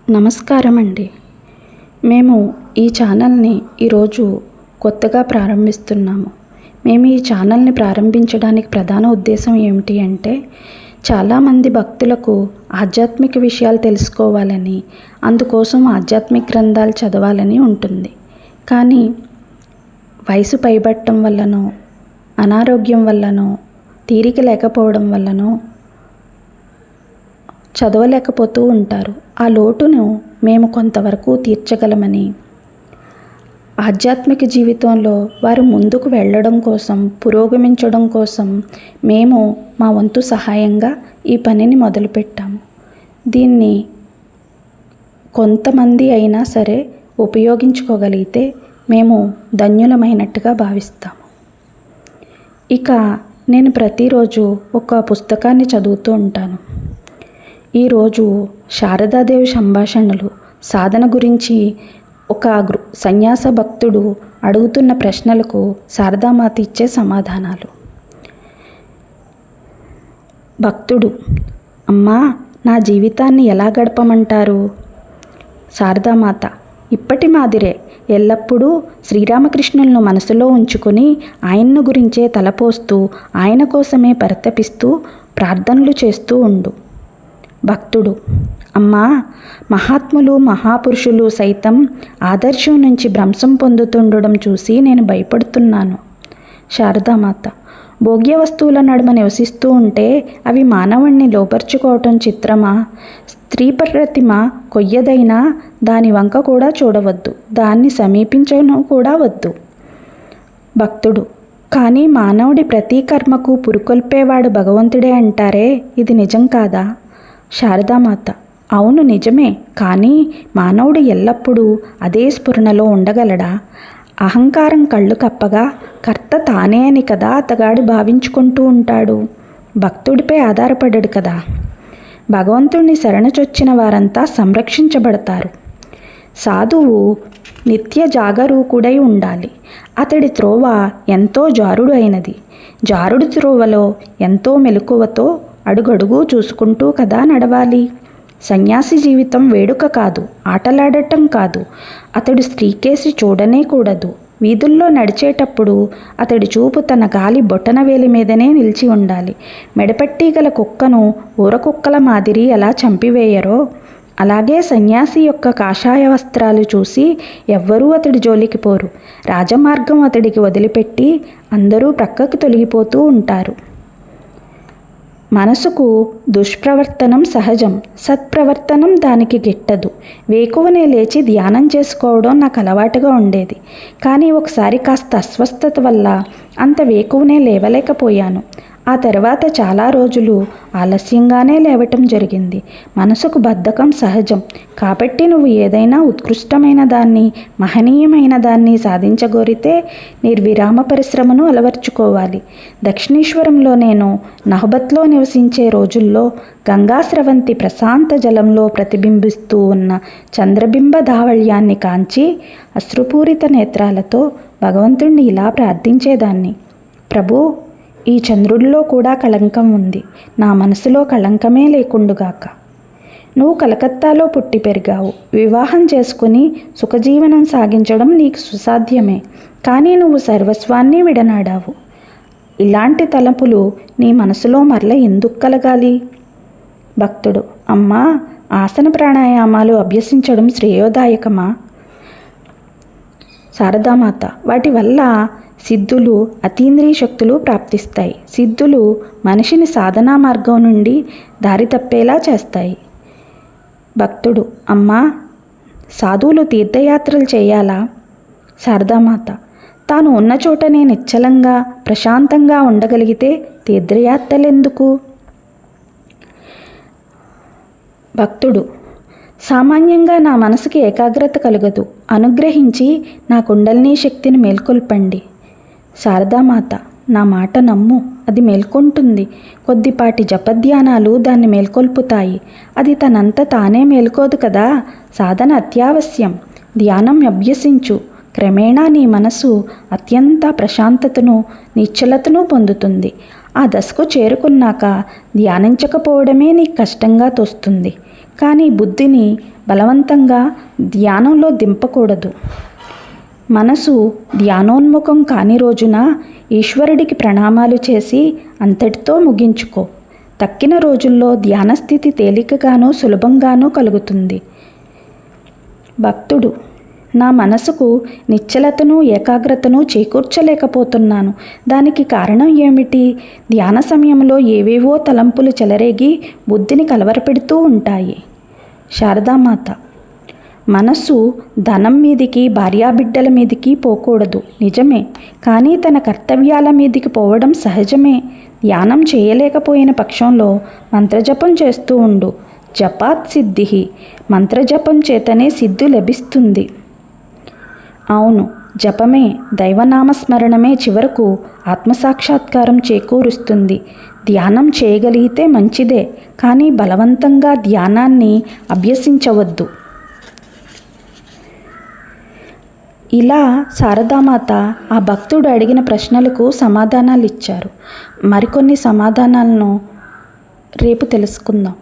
నమస్కారం అండి. మేము ఈ ఛానల్ని ఈరోజు కొత్తగా ప్రారంభిస్తున్నాము. మేము ఈ ఛానల్ని ప్రారంభించడానికి ప్రధాన ఉద్దేశం ఏమిటి అంటే, చాలామంది భక్తులకు ఆధ్యాత్మిక విషయాలు తెలుసుకోవాలని, అందుకోసం ఆధ్యాత్మిక గ్రంథాలు చదవాలని ఉంటుంది. కానీ వయసు పైబట్టడం వల్లనో, అనారోగ్యం వల్లనో, తీరిక లేకపోవడం వల్లనో చదవలేకపోతూ ఉంటారు. ఆ లోటును మేము కొంతవరకు తీర్చగలమని, ఆధ్యాత్మిక జీవితంలో వారు ముందుకు వెళ్ళడం కోసం, పురోగమించడం కోసం మేము మా వంతు సహాయంగా ఈ పనిని మొదలుపెట్టాము. దీన్ని కొంతమంది అయినా సరే ఉపయోగించుకోగలిగితే మేము ధన్యులమైనట్టుగా భావిస్తాము. ఇక నేను ప్రతిరోజు ఒక పుస్తకాన్ని చదువుతూ ఉంటాను. ఈరోజు శారదాదేవి సంభాషణలు సాధన గురించి ఒక సన్యాస భక్తుడు అడుగుతున్న ప్రశ్నలకు శారదామాత ఇచ్చే సమాధానాలు. భక్తుడు: అమ్మా, నా జీవితాన్ని ఎలా గడపమంటారు? శారదామాత: ఇప్పటి మాదిరే ఎల్లప్పుడూ శ్రీరామకృష్ణులను మనసులో ఉంచుకొని ఆయన్ను గురించే తలపోస్తూ, ఆయన కోసమే పరితపిస్తూ ప్రార్థనలు చేస్తూ ఉండు. భక్తుడు: అమ్మా, మహాత్ములు మహాపురుషులు సైతం ఆదర్శం నుంచి భ్రంశం పొందుతుండడం చూసి నేను భయపడుతున్నాను. శారదామాత: భోగ్య వస్తువుల నడుమ నివసిస్తూ ఉంటే అవి మానవుణ్ణి లోపర్చుకోవటం చిత్రమా? స్త్రీ ప్రతిమ కొయ్యదైనా దాని వంక కూడా చూడవద్దు, దాన్ని సమీపించను కూడా వద్దు. భక్తుడు: కానీ మానవుడి ప్రతి కర్మకు పురుకొల్పేవాడు భగవంతుడే అంటారే, ఇది నిజం కాదా? శారదామాత: అవును, నిజమే. కానీ మానవుడు ఎల్లప్పుడూ అదే స్ఫురణలో ఉండగలడా? అహంకారం కళ్ళు కప్పగా కర్త తానే అని కదా అతగాడు భావించుకుంటూ ఉంటాడు. భక్తుడిపై ఆధారపడడు కదా. భగవంతుణ్ణి శరణుచొచ్చిన వారంతా సంరక్షించబడతారు. సాధువు నిత్య జాగరూకుడై ఉండాలి. అతడి త్రోవ ఎంతో జారుడు అయినది. జారుడు త్రోవలో ఎంతో మెలకువతో అడుగడుగు చూసుకుంటూ కదా నడవాలి. సన్యాసి జీవితం వేడుక కాదు, ఆటలాడటం కాదు. అతడు స్త్రీకేసి చూడనే కూడదు. వీధుల్లో నడిచేటప్పుడు అతడి చూపు తన గాలి బొటనవేలి మీదనే నిలిచి ఉండాలి. మెడపట్టి గల కుక్కను ఊరకుక్కల మాదిరి ఎలా చంపివేయరో, అలాగే సన్యాసి యొక్క కాషాయ వస్త్రాలు చూసి ఎవ్వరూ అతడి జోలికి పోరు. రాజమార్గం అతడికి వదిలిపెట్టి అందరూ ప్రక్కకు తొలగిపోతూ ఉంటారు. మనసుకు దుష్ప్రవర్తనం సహజం, సత్ప్రవర్తనం దానికి గిట్టదు. వేకువనే లేచి ధ్యానం చేసుకోవడం నాకు అలవాటుగా ఉండేది. కానీ ఒకసారి కాస్త అస్వస్థత వల్ల అంత వేకువనే లేవలేకపోయాను. ఆ తర్వాత చాలా రోజులు ఆలస్యంగానే లేవటం జరిగింది. మనసుకు బద్ధకం సహజం. కాబట్టి నువ్వు ఏదైనా ఉత్కృష్టమైన దాన్ని, మహనీయమైన దాన్ని సాధించగోరితే నిర్విరామ పరిశ్రమను అలవర్చుకోవాలి. దక్షిణేశ్వరంలో నేను నహబత్లో నివసించే రోజుల్లో గంగా స్రవంతి ప్రశాంత జలంలో ప్రతిబింబిస్తూ ఉన్న చంద్రబింబ ధావళ్యాన్ని కాంచి అశ్రుపూరిత నేత్రాలతో భగవంతుణ్ణి ఇలా ప్రార్థించేదాన్ని: ప్రభూ, ఈ చంద్రుడిలో కూడా కళంకం ఉంది. నా మనసులో కళంకమే లేకుండుగాక. నువ్వు కలకత్తాలో పుట్టి పెరిగావు. వివాహం చేసుకుని సుఖజీవనం సాగించడం నీకు సుసాధ్యమే. కానీ నువ్వు సర్వస్వాన్ని విడనాడావు. ఇలాంటి తలపులు నీ మనసులో మరల ఎందుకు కలగాలి? భక్తుడు: అమ్మా, ఆసన ప్రాణాయామాలు అభ్యసించడం శ్రేయోదాయకమా? శారదామాత: వాటి వల్ల సిద్ధులు, అతీంద్రియ శక్తులు ప్రాప్తిస్తాయి. సిద్ధులు మనిషిని సాధనా మార్గం నుండి దారి తప్పేలా చేస్తాయి. భక్తుడు: అమ్మా, సాధువులు తీర్థయాత్రలు చేయాలా? శారదామాత: తాను ఉన్న చోటనే నిశ్చలంగా ప్రశాంతంగా ఉండగలిగితే తీర్థయాత్రలెందుకు? భక్తుడు: సామాన్యంగా నా మనసుకి ఏకాగ్రత కలగదు. అనుగ్రహించి నా కుండలినీ శక్తిని మేల్కొల్పండి. శారదామాత: నా మాట నమ్ము, అది మేల్కొంటుంది. కొద్దిపాటి జపధ్యానాలు దాన్ని మేల్కొల్పుతాయి. అది తనంత తానే మేల్కోదు కదా. సాధన అత్యావశ్యం. ధ్యానం అభ్యసించు. క్రమేణా నీ మనసు అత్యంత ప్రశాంతతను, నిశ్చలతను పొందుతుంది. ఆ దశకు చేరుకున్నాక ధ్యానించకపోవడమే నీకు కష్టంగా తోస్తుంది. కానీ బుద్ధిని బలవంతంగా ధ్యానంలో దింపకూడదు. మనసు ధ్యానోన్ముఖం కాని రోజున ఈశ్వరుడికి ప్రణామాలు చేసి అంతటితో ముగించుకో. తక్కిన రోజుల్లో ధ్యానస్థితి తేలికగానూ సులభంగానూ కలుగుతుంది. భక్తుడు: నా మనసుకు నిశ్చలతను ఏకాగ్రతను చేకూర్చలేకపోతున్నాను. దానికి కారణం ఏమిటి? ధ్యాన సమయంలో ఏవేవో తలంపులు చెలరేగి బుద్ధిని కలవరపెడుతూ ఉంటాయి. శారదామాత: మనస్సు ధనం మీదికి, భార్యాబిడ్డల మీదికి పోకూడదు, నిజమే. కానీ తన కర్తవ్యాల మీదికి పోవడం సహజమే. ధ్యానం చేయలేకపోయిన పక్షంలో మంత్రజపం చేస్తూ ఉండు. జపాత్ సిద్ధి. మంత్రజపం చేతనే సిద్ధి లభిస్తుంది. అవును, జపమే, దైవనామస్మరణమే చివరకు ఆత్మసాక్షాత్కారం చేకూరుస్తుంది. ధ్యానం చేయగలిగితే మంచిదే, కానీ బలవంతంగా ధ్యానాన్ని అభ్యసించవద్దు. ఇలా శారదామాత ఆ భక్తుడు అడిగిన ప్రశ్నలకు సమాధానాలు ఇచ్చారు. మరికొన్ని సమాధానాలను రేపు తెలుసుకుందాం.